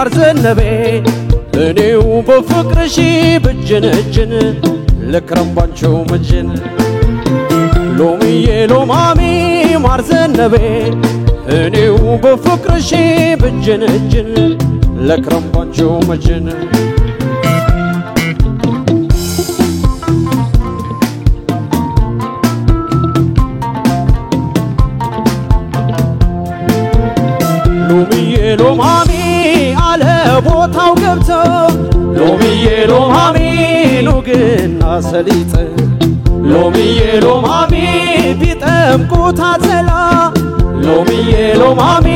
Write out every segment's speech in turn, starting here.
ማርዘነበ እኔው በፍቅርሽ ብጅነጅን ለክረምባንቸው መጅን ሎሚዬ ሎማሚ ማርዘነበ እኔው በፍቅርሽ ብጅነጅን ለክረምባንቸው መጅን ሎሚዬ ሎማሚ አለ ቦታው ገብቶ ሎሚዬ ሎማሚ ኑግና ሰሊጥ ሎሚዬ ሎማሚ ቢጠምቁት አተላ ሎሚዬ ሎማሚ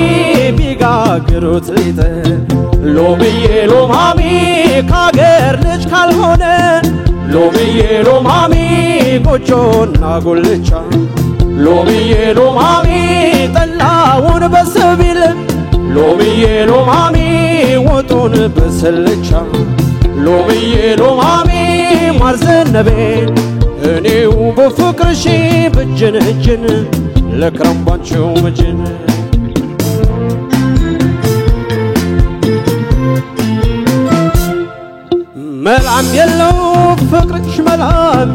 ቢጋግሩት ሊጥ ሎሚዬ ሎማሚ ካገር ልጅ ካልሆነ ሎሚዬ ሎማሚ ጎጆና ጉልቻ ሎሚዬ ሎማሚ ጠላውን በሰቢል ሎሚዬ ሎማሚ ወጡን በሰልቻ ሎሚዬ ሎማሚ ማርዘነበ እኔው በፍቅርሽ ብጅነጅን ለክረምባንቸው መጅን መላም የለው ፍቅርሽ መላም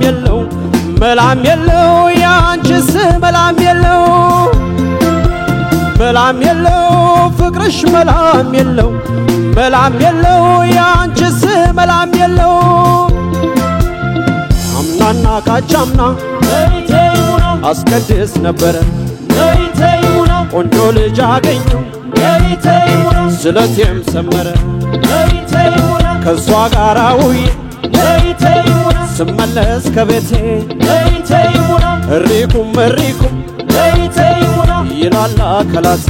የለው መላም የለው ያንቺስ መላም የለው መላም የለው ፍቅርሽ መላም የለው መላም የለው ያንቺስ መላም የለው አምናና ካቻምና ለይቴውና አስቀድስ ነበረ ለይቴውና ቆንጆ ልጅ አገኘው ለይቴውና ስለቴም ሰመረ ለይቴውና ከሷ ጋር ውዬ ለይቴውና ስመለስ ከቤቴ ለይቴውና እሪኩም ለይቴውና ይላላ ከላሴ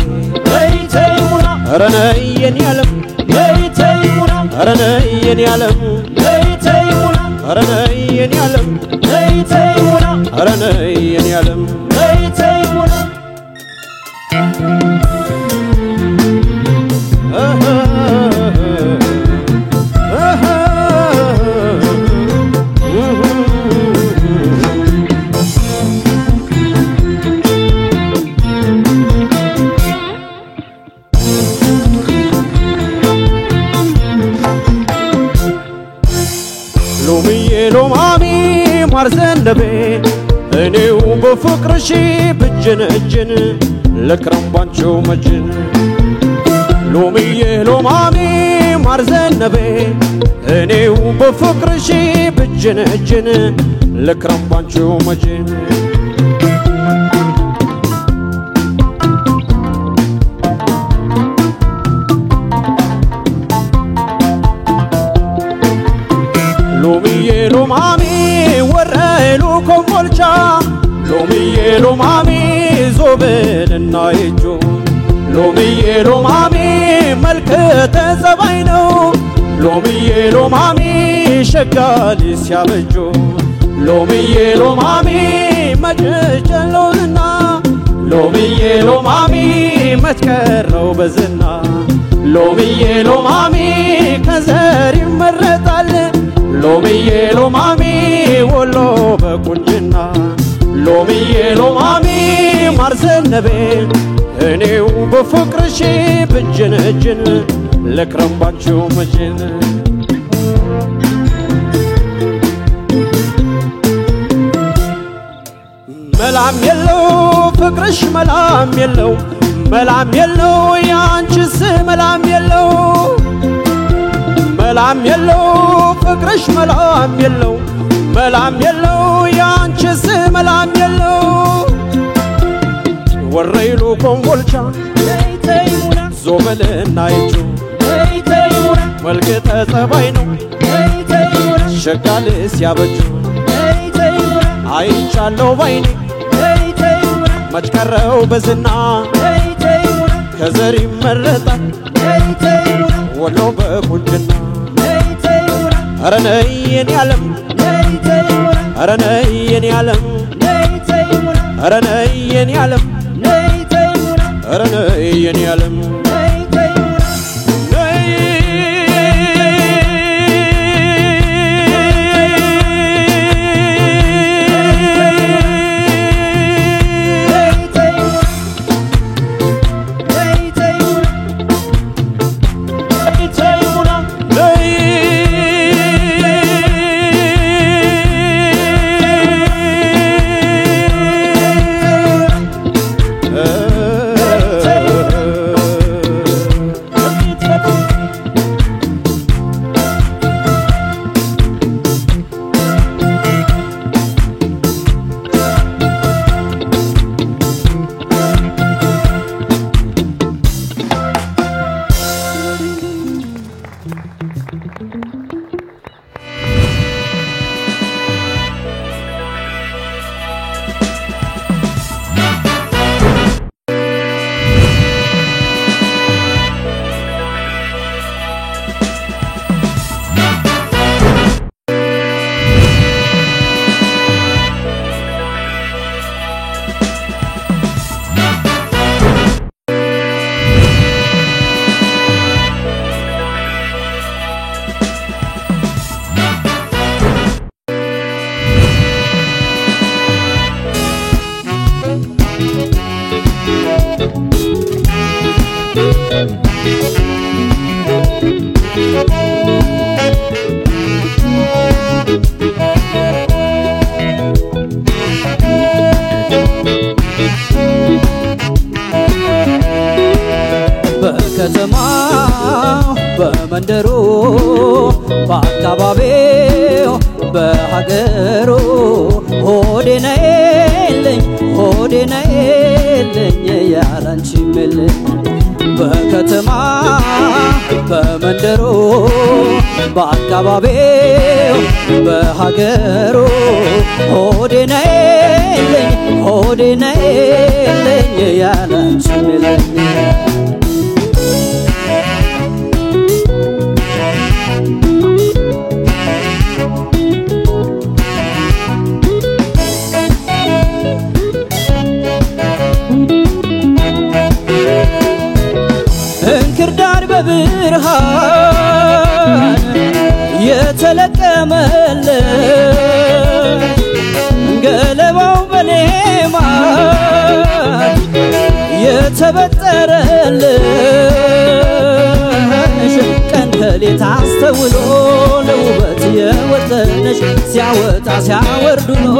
ለይቴውና አረነይ የኔ ዓለም ለይቴውና አረነይ የኔ ዓለም ለይቴውና አረነይ የኔ ዓለም ለይቴውና አረነይ የኔ ዓለም ለይቴውና ሎሚዬ ሎማሚ ማርዘነበ እኔው በፍቅርሽ ብጅነጅን ለክረምባንቸው መጅን ሎሚዬ ሎማሚ ማርዘነበ እኔው በፍቅርሽ ብጅነጅን ለክረምባንቸው መጅን ሎሚዬ ሎማሚ ወረይሉ ኮምቦልቻ ሎሚዬ ሎማሚ ዞብልና ይጆ ሎሚዬ ሎማሚ መልክ ተጸባይ ነው ሎሚዬ ሎማሚ ሸጋሊ ሲያበጆ ሎሚዬ ሎማሚ መጨጨለውና ሎሚዬ ሎማሚ መትከረው በዝና ሎሚዬ ሎማሚ ከዘር ይመረጣል ሎሚዬ ሎማሚ ወሎ በቁንጅና ሎሚዬ ሎማሚ ማርዘነበ እኔው በፍቅርሽ ብጅነጅን ለክረምባንቸው መጅን መላም የለው ፍቅርሽ መላም የለው መላም የለው ያንቺስ መላም የለው መላም የለው ፍቅርሽ መላም የለው መላም የለው ያንቺስ መላም የለው ወረይሉ ኮምቦልቻ ለይቴውና ዞበልና ይጆ ለይቴውና መልክ ተጸባይ ነው ለይቴውና ሸጋል ሲያበጁ ለይቴውና አይቻለው ባይኔ ለይቴውና መችከረው በዝና ለይቴውና ከዘር ይመረጣል ለይቴውና ወሎ በቁንጅና ለይቴውና አረነይ የኔ ዓለም ለይቴውና አረነይ የኔ ዓለም ለይቴውና አረነይ የኔ ዓለም ለይቴውና አረነይ የኔ ዓለም በአካባቢው በሀገሩ ሆዴ ነይልኝ ያላንቺ ምልኝ በከተማ በመንደሩ በአካባቢው በሀገሩ ሆዴ ነይልኝ ያላንቺ ምልኝ እንክርዳድ በብርሃን የተለቀመለት ገለባው በሌማት የተበጠረልሽ ቀን ከሌት አስተውሎ ለውበት የወጠነሽ ሲያወጣ ሲያወርድ ውሎ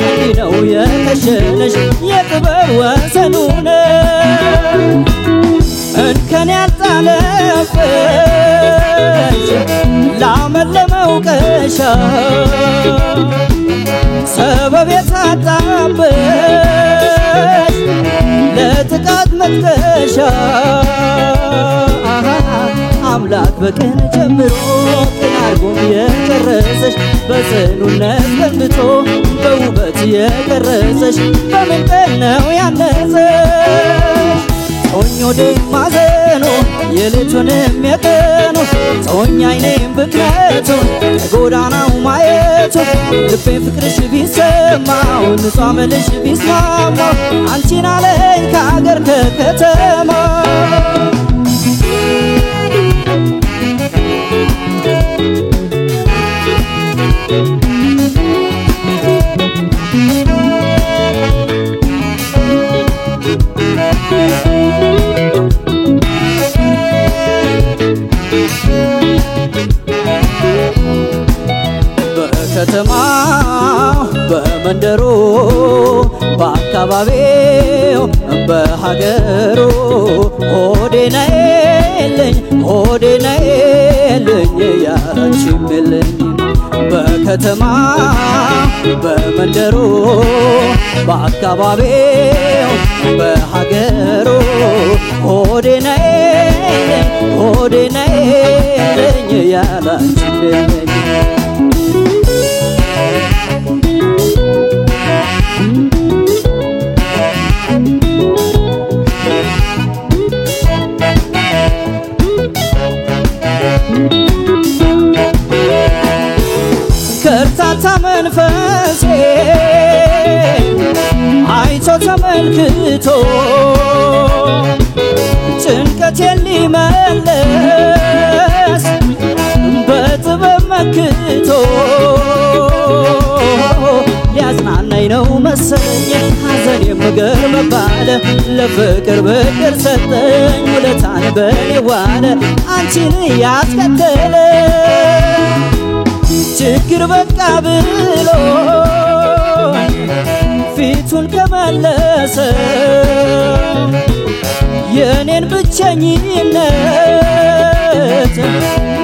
እንዲህ ነው የከሸነሽ የጥበብ ወሰኑ ነው እንከን ያልጣለብሽ ላመለመውቀሻ ሰበብ የታጣብሽ ለጥቃት መጥቀሻ አምላክ በቀን ጀምሮ ቅን አርጎም የቀረጸሽ በጽኑነት ገንብቶ በውበት የቀረጸሽ በምን ቀን ነው ያነጸሽ ጾኝ ወዴም ማዘኑ የሌቱንም የቀኑ ጾኝ አይኔም ብክነቱ ከጎዳናው ማየቱ ልቤን ፍቅርሽ ቢሰማው ንጹህ አመልሽ ቢስማማው አንቺን አለኝ ከአገር ከከተማ በከተማ በመንደሩ በአካባቢው በሀገሩ ሆዴ ነይልኝ ያላንቺ ምልኝ በከተማ በመንደሩ በአካባቢው በሀገሩ ሆዴ ነይልኝ ያላንቺ ምልኝ ከርታታ መንፈሴ አይቶ ተመልክቶ ጭንቀቴን ሊመለስ በጥበብ መክቶ ሊያጽናናኝ ነው መሰለኝ ሐዘን የምገር መባለ ለፍቅር ብቅር ሰጠኝ ውለታን በኔ ዋለ አንቺን ያስከተለ ችግር በቃ ብሎ ፊቱን ከመለሰ የኔን ብቸኝነት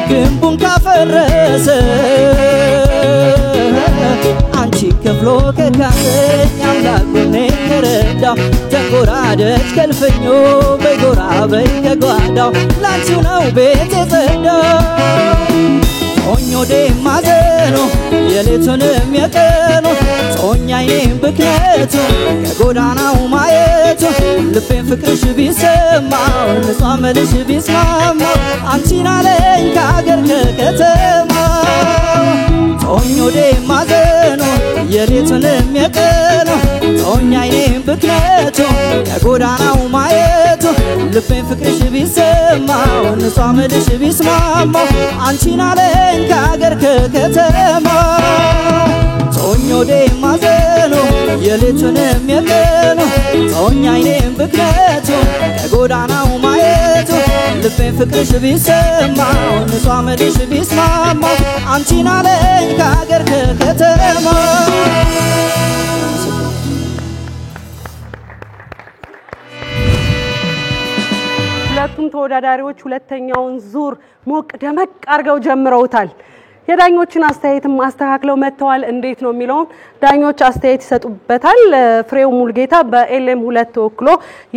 ግንቡን ካፈረሰ አንቺ ከፍሎ ከካሰኝ አምላክ ጎኔን ከረዳው ተንጎራደች ከልፍኞ በጎራ በይ ከጓዳው ላንቺው ነው ቤት የጸዳው ጾኝ ወዴም ማዘኑ የሌቱንም የቀኑ ጾኝ አይኔም ብክነቱ ከጎዳናው ማየቱ ልቤን ፍቅርሽ ቢሰማው ንጹህ አመልሽ ቢስማማው አንቺን አለኝ ከአገር ከከተማ ጾኝ ወዴም ማዘኑ የሌቱንም የቀኑ ጾኝ አይኔም ብክነቱ ከጎዳናው ማየቱ ልቤን ፍቅርሽ ቢሰማው ንጹህ አመልሽ ቢስማማው አንቺን አለኝ ከአገር ከከተማ ጾኝ ወዴም ማዘኑ የሌቱንም የቀኑ ጾኝ አይኔም ብክነቱ ከጎዳናው ማየቱ ልቤን ፍቅርሽ ቢሰማው ንጹህ አመልሽ ቢስማማው አንቺን አለኝ ከአገር ከከተማ ሁለቱን ተወዳዳሪዎች ሁለተኛውን ዙር ሞቅ ደመቅ አርገው ጀምረውታል የዳኞችን አስተያየትም ማስተካክለው መተዋል እንዴት ነው የሚለው ዳኞች አስተያየት ይሰጡበታል ፍሬው ሙልጌታ በኤልኤም 2 ተወክሎ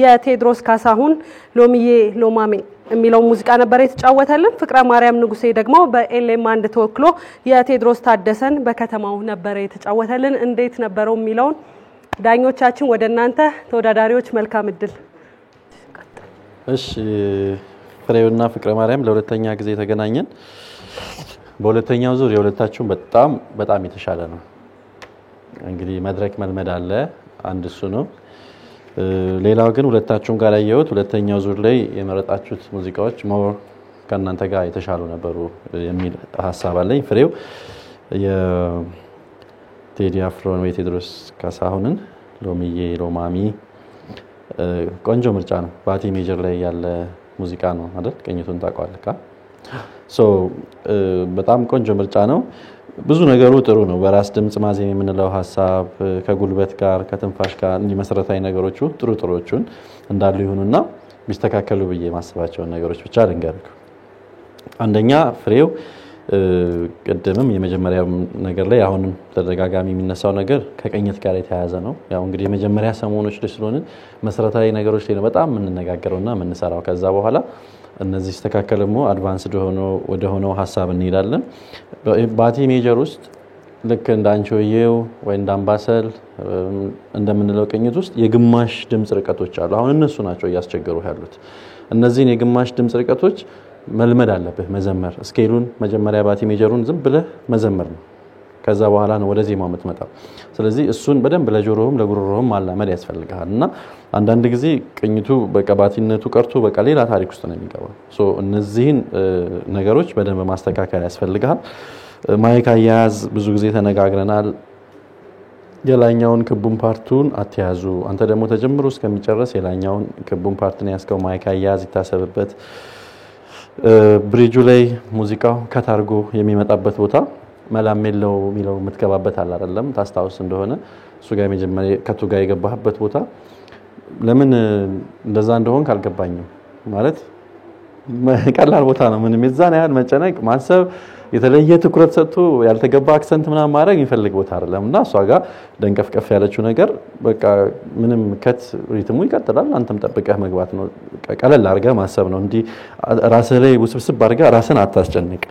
የቴድሮስ ካሳሁን ሎሚዬ ሎማሜ የሚለው ሙዚቃ ነበር የተጫወተልን ፍቅረ ማርያም ንጉሴ ደግሞ በኤልኤም 1 ተወክሎ የቴድሮስ ታደሰን በከተማው ነበር የተጫወተልን እንዴት ነበረው የሚለው ዳኞቻችን ወደናንተ ተወዳዳሪዎች መልካም እድል እሺ ፍሬውና ፍቅረ ማርያም ለሁለተኛ ጊዜ ተገናኘን በሁለተኛው ዙር የሁለታችሁም በጣም የተሻለ ነው እንግዲህ መድረክ መልመድ አለ አንድ እሱ ነው ሌላው ግን ሁለታችሁም ጋር ያየሁት ሁለተኛው ዙር ላይ የመረጣችሁት ሙዚቃዎች ሞር ከናንተ ጋር የተሻሉ ነበሩ የሚል ሐሳብ አለኝ ፍሬው የቴዲ አፍሮን ወይ ቴድሮስ ካሳሁንን ሎሚዬ ሎማሚ ቆንጆ ምርጫ ነው ባቲ ሜጀር ላይ ያለ ሙዚቃ ነው አይደል ቅኝቱን ታቋልካ በጣም ቆንጆ ምርጫ ነው ብዙ ነገሩ ጥሩ ነው በራስ ድምጽ ማዜም የምንለው ሐሳብ ከጉልበት ጋር ከትንፋሽ ጋር እንዲመሰረታዊ ነገሮቹ ጥሩዎቹን እንዳሉ ይሁንና ቢስተካከሉ በየ ማስባቸው ነገሮች ብቻ ልንገርኩ አንደኛ ፍሬው ቀደምም የመጀመሪያው ነገር ላይ አሁንም ተደጋጋሚ የሚነሳው ነገር ከቀኝት ጋር የተያያዘ ነው ያው እንግዲህ የመጀመሪያ ሰሞኖች ስለሆነ መሰረታዊ ነገሮች ላይ በጣም የምንነጋገረውና የምንሰራው ከዛ በኋላ እነዚህ ተስተካከለሙ አድቫንስድ ወደ ሆነው ሐሳብ እንሄዳለን ባቲ ሜጀር ውስጥ ልክ እንዳንቾዬው ወይ እንዳምባሰል እንደምንለው ቅኝት ውስጥ የግማሽ ድምጽ ርቀቶች አሉ አሁን እነሱ ናቸው ያስቸገሩ ያሉት እነዚህን የግማሽ ድምጽ ርቀቶች መልመድ አለበት መዘመር ስኬሉን መጀመሪያ ባቲ ሜጀሩን ዝም ብለህ መዘመር ነው ከዛ በኋላ ነው ወደ ዜማው የምትመጣው ስለዚህ እሱን በደንብ ለጆሮህም ለጉሮሮህም ማላመድ ያስፈልጋልና አንዳንድ ጊዜ ቅኝቱ በቀባቲነቱ ቀርቶ በቃ ሌላ ታሪክ ውስጥ ነው የሚገባው እነዚህን ነገሮች በደንብ ማስተካከል ያስፈልጋል ማይክ አያያዝ ብዙ ጊዜ ተነጋግረናል የላኛውን ክቡን ፓርቱን አትያዙ አንተ ደግሞ ተጀምሮ እስከሚጨርስ የላኛውን ክቡን ፓርትን ያስከው ማይክ አያያዝ ይታሰብበት ብሪጁ ላይ ሙዚቃው ከታርጎ የሚመጣበት ቦታ መላሜለው ሚለው ምትገባበት አለ አይደለም ታስታውስ እንደሆነ እሱ ጋር መጀመሪያ ከቱ ጋር የገባህበት ቦታ ለምን እንደዛ እንደሆን ካልገባኝም ማለት ቀላል ቦታ ነው ምንም የዛን ያህል መጨነቅ ማሰብ የተለየ ትኩረት ሰጥቶ ያልተገባ አክሰንት ምናምን ማድረግ ይፈልግ ቦታ አይደለምና እሷ ጋር ደንቀፍቀፍ ያለችው ነገር በቃ ምንም ከት ሪትሙ ይቀጥላል አንተም ጠብቀህ መግባት ነው ቀለል አድርገህ ማሰብ ነው እንዲ ራስህ ላይ ውስብስብ አድርገህ ራስን አታስጨንቅ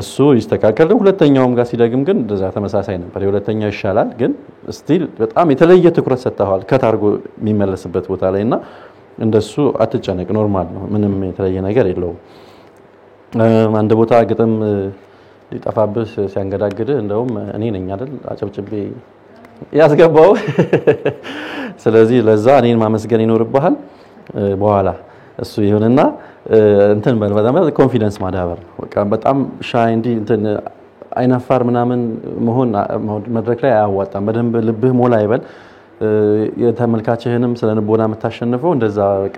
እሱ ይስተካከል ሁለተኛውም ጋር ሲደግም ግን እንደዛ ተመሳሳይ ነበር የሁለተኛው ይሻላል ግን ስቲል በጣም የተለየ ትኩረት ሰጥተዋል ከታርጎ የሚመለስበት ቦታ ላይና እንደሱ አትጨነቅ ኖርማል ነው ምንም የተለየ ነገር የለውም አንድ ቦታ ግጥም ሊጠፋብህ ሲያንገዳግድ እንደውም እኔ ነኝ አይደል አጨብጭቤ ያስገባው ስለዚህ ለዛ እኔን ማመስገን ይኖርብሃል በኋላ እሱ ይሁንና እንትን በጣም ኮንፊደንስ ማዳበር በቃ በጣም ሻይ እንዲ እንትን አይናፋር ምናምን መሆን መድረክ ላይ አያዋጣም በደንብ ልብህ ሞላ ይበል የተመልካችህንም ስለንቦና መታሸንፈው እንደዛ በቃ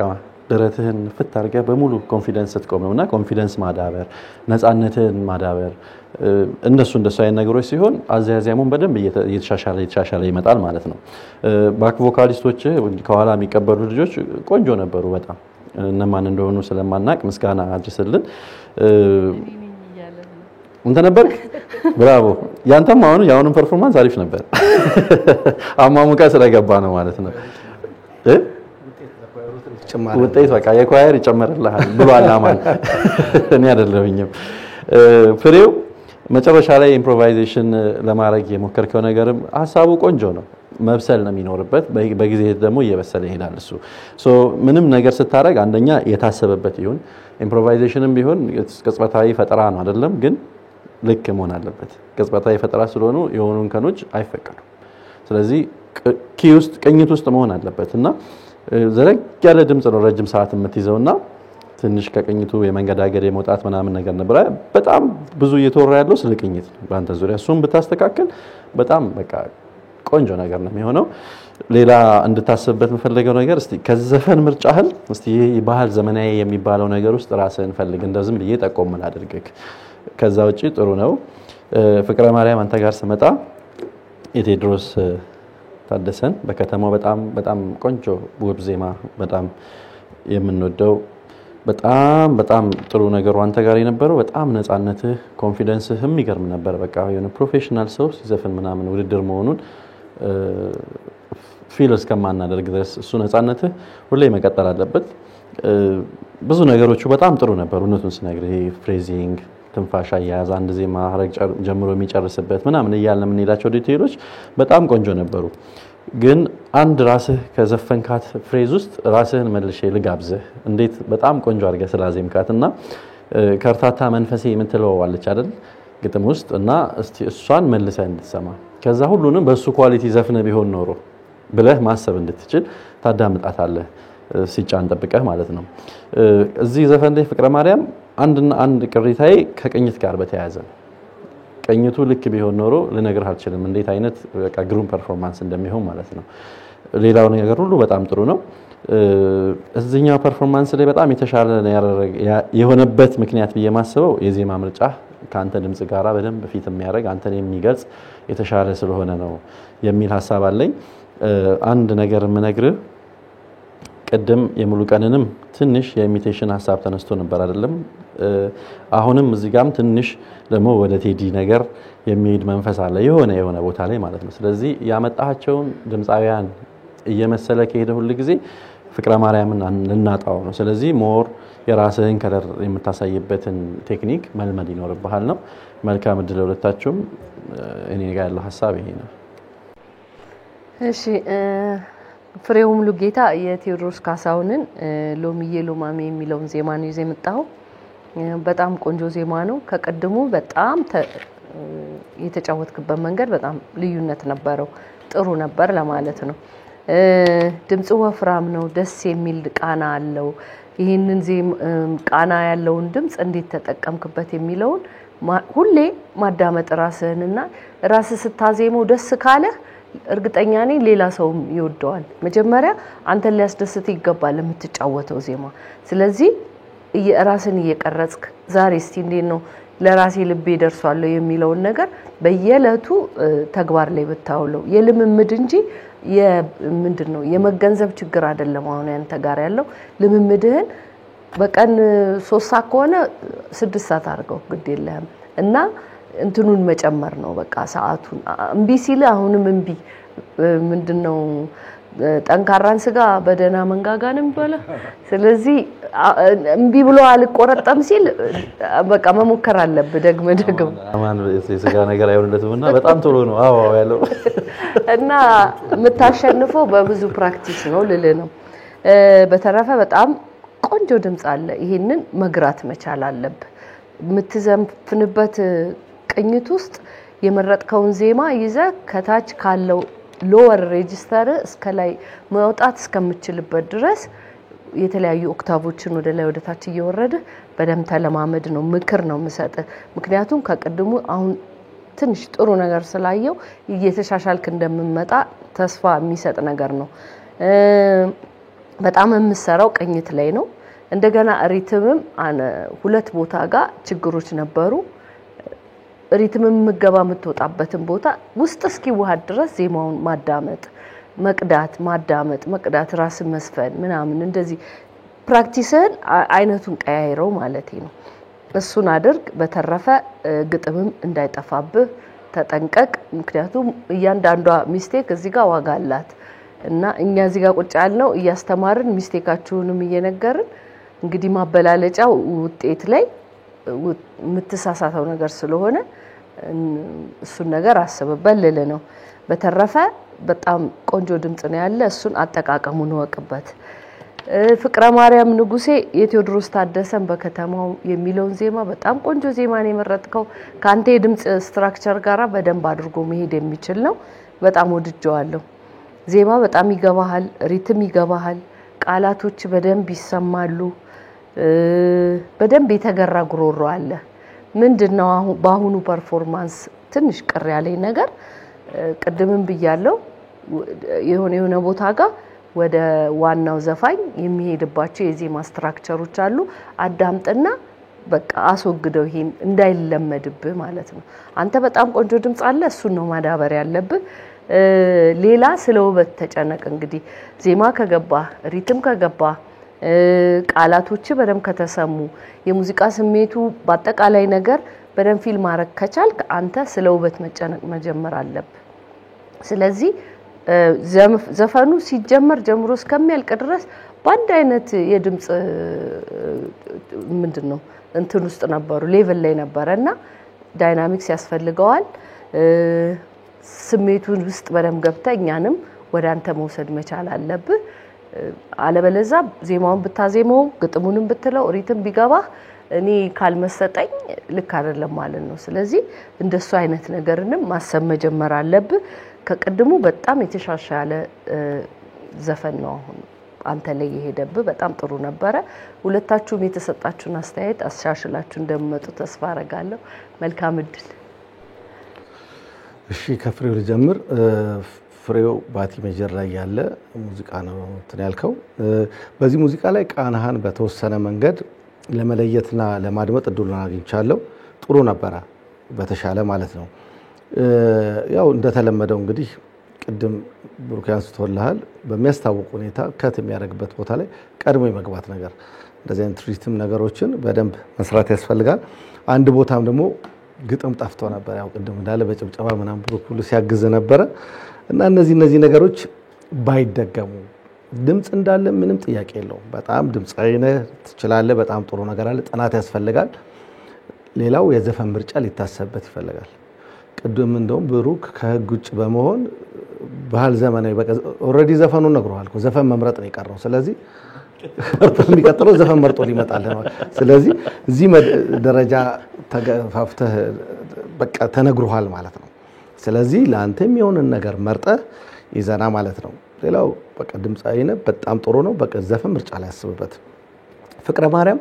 ደረትህን ፍት አድርገህ በሙሉ ኮንፊደንስ ስትቆም ነውና ኮንፊደንስ ማዳበር ነፃነትን ማዳበር እንደሱ አይነት ነገሮች ሲሆን አዘያዚያሙን በደንብ እየተሻሻለ ይመጣል ማለት ነው ባክ ቮካሊስቶች ከኋላ የሚቀበሉ ልጆች ቆንጆ ነበሩ በጣም እነማን እንደሆኑ ስለማናቅ ምስጋና አድርስልን እንተ ነበር ብራቮ ያንተም ያውንም ፐርፎርማንስ አሪፍ ነበር አማሙቃ ስለገባ ነው ማለት ነው ውጤት በቃ የኳየር ይጨመርልሃል ብሏል አማን እኔ አይደለሁኝም ፍሬው መጨረሻ ላይ ኢምፕሮቫይዜሽን ለማድረግ የሞከርከው ነገርም ሐሳቡ ቆንጆ ነው መብሰል ነው የሚኖርበት በጊዜ ደግሞ እየበሰለ ይሄዳል እሱ ምንም ነገር ስታረግ አንደኛ የታሰበበት ይሁን ኢምፕሮቫይዜሽንም ቢሆን ቅጽበታዊ ፈጠራ ነው አይደለም ግን ልክ መሆን አለበት ቅጽበታዊ ፈጠራ ስለሆነ የሆኑን ከኖች አይፈቀዱም ስለዚህ ቅኝት ውስጥ መሆን አለበትና ዘረግ ያለ ድምጽ ነው ረጅም ሰዓት የምትይዘውና ትንሽ ከቅኝቱ የመንገዳገድ የመውጣት ምናምን ነገር ነበር በጣም ብዙ እየተወራ ያለው ስለ ቅኝት ባንተ ዙሪያ እሱን ብታስተካከል በጣም በቃ ቆንጆ ነገር ነው የሚሆነው ሌላ እንድታስብበት መፈለገው ነገር እስቲ ከዘፈን ምርጫህን እስቲ ባህል ዘመናዊ የሚባለው ነገር ውስጥ ራስህን ፈልግ እንደዝም ብዬ ጠቆም አድርገክ ከዛ ውጪ ጥሩ ነው ፍቅረ ማርያም አንተ ጋር ስመጣ የቴድሮስ ታደሰን በከተማው በጣም ቆንጆ ውብ ዜማ በጣም የምንወደው በጣም ጥሩ ነገሩ አንተ ጋር የነበረው በጣም ነፃነትህ ኮንፊደንስህም ይገርም ነበር በቃ የሆነ ፕሮፌሽናል ሰው ሲዘፍን ምናምን ውድድር መሆኑን ፊል እስከማናደርግ ድረስ እሱ ነፃነትህ ሁሌ መቀጠል አለበት ብዙ ነገሮቹ በጣም ጥሩ ነበሩ እነቱን ስነግርህ ፍሬዚንግ ትንፋሽ አያያዝ አንድ ዜማ ሀረግ ጀምሮ የሚጨርስበት ምናምን እያልን የምንሄዳቸው ዲቴይሎች በጣም ቆንጆ ነበሩ ግን አንድ ራስህ ከዘፈንካት ፍሬዝ ውስጥ ራስህን መልሼ ልጋብዝህ እንዴት በጣም ቆንጆ አድርገህ ስላዜምካትና ከርታታ መንፈሴ የምትለው አለች አይደል ግጥም ውስጥ እና እስቲ እሷን መልሰህ እንድትሰማ ከዛ ሁሉንም በሱ ኳሊቲ ዘፍነ ቢሆን ኖሮ ብለህ ማሰብ እንድትችል ታዳምጣታለህ ሲጫን ጠብቀህ ማለት ነው እዚህ ዘፈን ላይ ፍቅረ ማርያም አንድ ቅሪታዬ ከቅኝት ጋር በተያያዘ ቅኝቱ ልክ ቢሆን ኖሮ ልነግርህ አልችልም እንዴት አይነት በቃ ግሩም ፐርፎርማንስ እንደሚሆን ማለት ነው ሌላው ነገር ሁሉ በጣም ጥሩ ነው እዚህኛው ፐርፎርማንስ ላይ በጣም የተሻለ የሆነበት ምክንያት በየማስበው የዜማ ምርጫ ካንተ ድምጽ ጋራ በደንብ ፊት የሚያደርግ አንተን የሚገልጽ የተሻለ ስለሆነ ነው የሚል ሐሳብ አለኝ አንድ ነገር ምነግርህ ቀደም የሙሉ ቀንንም ትንሽ የኢሚቴሽን ሐሳብ ተነስቶ ነበር አይደለም አሁንም እዚህ ጋርም ትንሽ ደግሞ ወደ ቴዲ ነገር የሚሄድ መንፈስ አለ የሆነ ቦታ ላይ ማለት ነው ስለዚህ ያመጣቸው ድምጻውያን እየመሰለ ከሄደ ሁሉ ጊዜ ፍቅረ ማርያምን እንናጣው ነው ስለዚህ ሞር የራስህን ከለር የምታሳይበትን ቴክኒክ መልመድ ይኖርብሃል ነው መልካም እድል ለሁለታችሁም እኔ ጋር ያለው ሐሳብ ይሄ ነው እሺ ፍሬው ሙሉ ጌታ የቴዎድሮስ ካሳሁንን ሎሚዬ ሎማሜ የሚለውን ዜማ ነው የመጣው በጣም ቆንጆ ዜማ ነው ከቀድሙ በጣም የተጫወትክበት መንገድ በጣም ልዩነት ነበረው ጥሩ ነበር ለማለት ነው ድምጽ ወፍራም ነው ደስ የሚል ቃና አለው ይሄንን ቃና ያለውን ድምጽ እንዴት ተጠቀምክበት የሚለውን ሁሌ ማዳመጥ ራስህንና ራስህ ስታዜመው ደስ ካለ እርግጠኛ ነኝ ሌላ ሰውም ይወደዋል መጀመሪያ አንተ ሊያስደስት ይገባል የምትጫወተው ዜማ ስለዚህ ራስን እየቀረጽክ ዛሬ እስቲ እንዴት ነው ለራሴ ልቤ ደርሷል የሚለውን ነገር በየለቱ ተግባር ላይ ብታውለው የልምምድ እንጂ ምንድነው የመገንዘብ ችግር አይደለም አሁን ያንተ ጋር ያለው ልምምድህን በቀን 3 ሰዓት ከሆነ 6 ሰዓት አድርገው ግድ የለም እና እንትኑን መጨመር ነው በቃ ሰዓቱን እንቢ ሲል አሁንም እንቢ ምንድነው ጠንካራን ስጋ በደና መንጋጋንም በለ ስለዚህ እንቢ ብሎ አልቆረጠም ሲል በቃ መሞከር አለበት ደግመ አማን የስጋ ነገር አይሆንለትምና በጣም ቶሎ ነው አዎ ያለው እና መታሸንፈው በብዙ ፕራክቲስ ነው ልል ነው በተረፈ በጣም ቆንጆ ድምጽ አለ ይሄንን መግራት መቻል አለበት ምትዘምፍንበት ቅኝት ውስጥ የመረጥከውን ዜማ ይዘ ከታች ካለው ሎወር ሬጂስተር እስከ ላይ ማውጣት እስከምትችልበት ድረስ የተለያዩ ኦክታቮችን ወደ ላይ ወደ ታች እየወረደ በደም ተለማመድ ነው ምክር ነው መሰጠ ምክንያቱም ከቀድሙ አሁን ትንሽ ጥሩ ነገር ስላየው እየተሻሻልክ እንደምመጣ ተስፋ የሚሰጥ ነገር ነው በጣም የምሰራው ቅኝት ላይ ነው እንደገና ሪትምም ሁለት ቦታ ጋር ችግሮች ነበሩ ሪትምም ምገባ ምትወጣበትን ቦታ ውስጥ እስኪ ዋሃድ ድረስ ዜማውን ማዳመጥ መቅዳት ራስ መስፈን ምናምን እንደዚህ ፕራክቲስን አይነቱን ቀያይረው ማለት ነው እሱን አድርግ በተረፈ ግጥምም እንዳይጠፋብህ ተጠንቀቅ ምክንያቱም እያንዳንዷ ሚስቴክ እዚህ ጋር ዋጋ አላት እና እኛ እዚህ ጋር ቁጭ ያልነው እያስተማርን ሚስቴካችሁንም እየነገርን እንግዲህ ማበላለጫው ውጤት ላይ ምትሳሳተው ነገር ስለሆነ እሱን ነገር አስበበል ልል ነው በተረፈ በጣም ቆንጆ ድምጽ ነው ያለ እሱን አጠቃቀሙን ወቅበት ፍቅረ ማርያም ንጉሴ የቴዎድሮስ ታደሰን በከተማው የሚለውን ዜማ በጣም ቆንጆ ዜማ ነው የመረጥከው ካንተ የድምጽ ስትራክቸር ጋራ በደንብ አድርጎ መሄድ የሚችል ነው በጣም ወድጀዋለሁ ዜማ በጣም ይገባሃል ሪትም ይገባሃል ቃላቶች በደንብ ይሰማሉ በደንብ የተገራ ጉሮሮ አለ ምንድነው በአሁኑ ፐርፎርማንስ ትንሽ ቅር ያለኝ ነገር ቀደምም ብያለው የሆነ ቦታ ጋር ወደ ዋናው ዘፋኝ የሚሄድባቸው የዜማ ስትራክቸሮች አሉ አዳምጥና በቃ አስወግደው ይሄን እንዳይለመድብህ ማለት ነው አንተ በጣም ቆንጆ ድምጽ አለ እሱ ነው ማዳበር ያለብህ ሌላ ስለውበት ተጨነቅ እንግዲህ ዜማ ከገባ ሪትም ከገባ ቃላቶች በደም ከተሰሙ የሙዚቃ ስሜቱ በአጠቃላይ ነገር በደም ፊልም ማረክ ከቻልክ አንተ ስለ ውበት መጨነቅ መጀመር አለብህ ስለዚህ ዘፈኑ ሲጀመር ጀምሮ እስከሚያልቅ ድረስ ባንድ አይነት የድምጽ ምንድነው እንትን ውስጥ ነበሩ ሌቭል ላይ ነበርና ዳይናሚክስ ያስፈልገዋል ስሜቱን ውስጥ በደም ገብተኛንም ወደ አንተ መውሰድ መቻል አለብህ አለበለዛ ዜማውን ብታዜመው ግጥሙንም ብትለው ሪትም ቢገባ እኔ ካልመሰጠኝ ልክ አይደለም ማለት ነው ስለዚህ እንደሱ አይነት ነገርንም ማሰብ መጀመር አለብህ ከቀድሙ በጣም የተሻሻለ ዘፈን ነው አሁን አንተ ላይ የሄደብህ በጣም ጥሩ ነበር ሁለታችሁም የተሰጣችሁን አስተያየት አሻሽላችሁ እንደምመጡ ተስፋ አረጋለሁ መልካም እድል እሺ ከፍሬው ልጀምር ፍሬው ባቲ ሜጀር ላይ ያለ ሙዚቃ ነው ያልከው በዚህ ሙዚቃ ላይ ቃናሃን በተወሰነ መንገድ ለመለየትና ለማድመጥ እድሉን አግኝቻለሁ ጥሩ ነበር በተሻለ ማለት ነው ያው እንደተለመደው እንግዲህ ቅድም ብሩኪያን ስተወልሃል በሚያስታውቅ ሁኔታ ከት የሚያደርግበት ቦታ ላይ ቀድሞ የመግባት ነገር እንደዚህ አይነት ሪትም ነገሮችን በደንብ መስራት ያስፈልጋል አንድ ቦታም ደግሞ ግጥም ጠፍቶ ነበር ያው ቅድም እንዳለ በጭብጨባ ምናምን ብሩክ ሲያግዝ ነበር እና እነዚህ ነገሮች ባይደገሙ ድምጽ እንዳለ ምንም ጥያቄ የለውም በጣም ድምጻዊ ነህ ትችላለህ በጣም ጥሩ ነገር አለ ጥናት ያስፈልጋል ሌላው የዘፈን ምርጫ ሊታሰብበት ይፈልጋል ቅድም እንደውም ብሩክ ከህግ ውጭ በመሆን ባህል ዘመናዊ በቃ ኦሬዲ ዘፈኑን ነግሯል እኮ ዘፈን መምረጥ ነው የቀረው ስለዚህ የሚቀጥለው ዘፈን መርጦ ሊመጣል ነው ስለዚህ እዚህ ደረጃ ተገፋፍተህ በቃ ተነግሯል ማለት ነው ስለዚህ ላንተም የሆነን ነገር መርጠህ ይዘና ማለት ነው ሌላው በቃ ድምጻዊ ነህ በጣም ጥሩ ነው በቃ ዘፈን ምርጫ ላይ ያስብበት ፍቅረ ማርያም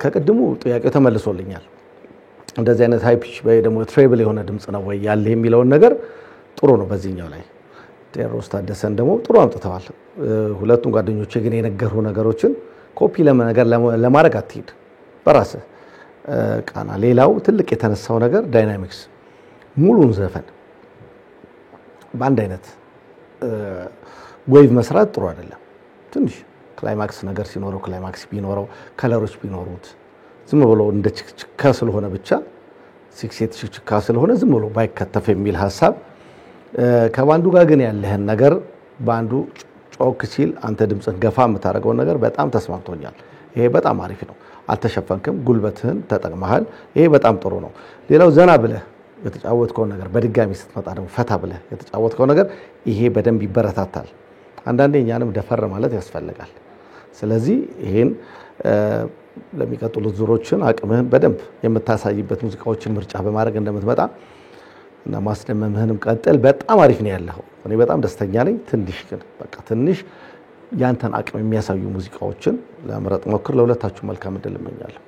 ከቀድሙ ጥያቄው ተመልሶልኛል እንደዚህ አይነት ሃይ ፒች ወይ ደግሞ ትሬብል የሆነ ድምጽ ነው ወይ ያለ የሚለው ነገር ጥሩ ነው በዚህኛው ላይ ቴዎድሮስ ታደሰን ደግሞ ጥሩ አምጥተዋል ሁለቱም ጓደኞቼ ግን የነገሩ ነገሮችን ኮፒ ለማድረግ አትሄድ በራስ ቃና ሌላው ትልቅ የተነሳው ነገር ዳይናሚክስ ሙሉን ዘፈን ባንድ አይነት ዌቭ መስራት ጥሩ አይደለም ትንሽ ክላይማክስ ነገር ሲኖረው ክላይማክስ ቢኖረው ከለሮች ቢኖሩት ዝም ብሎ እንደ ችክችካ ስለሆነ ብቻ ሲክሴት ችክችካ ስለሆነ ዝም ብሎ ባይከተፍ የሚል ሐሳብ ከባንዱ ጋር ግን ያለህን ነገር ባንዱ ጮክ ሲል አንተ ድምጽን ገፋ የምታረገው ነገር በጣም ተስማምቶኛል ይሄ በጣም አሪፍ ነው አልተሸፈንክም ጉልበትህን ተጠቅመሃል ይሄ በጣም ጥሩ ነው ሌላው ዘና ብለህ የተጫወትከው ነገር በድጋሚ ስትመጣ ደግሞ ፈታ ብለህ የተጫወትከው ነገር ይሄ በደንብ ይበረታታል አንዳንዴ እኛንም ደፈር ማለት ያስፈልጋል ስለዚህ ይሄን ለሚቀጥሉት ዙሮችን አቅምህን በደንብ የምታሳይበት ሙዚቃዎችን ምርጫ በማድረግ እንደምትመጣ እና ማስደመምህንም ቀጥል በጣም አሪፍ ነው ያለው እኔ በጣም ደስተኛ ነኝ ትንሽ ግን በቃ ትንሽ ያንተን አቅም የሚያሳዩ ሙዚቃዎችን ለምረጥ ሞክር ለሁለታችሁ መልካም እድል እመኛለሁ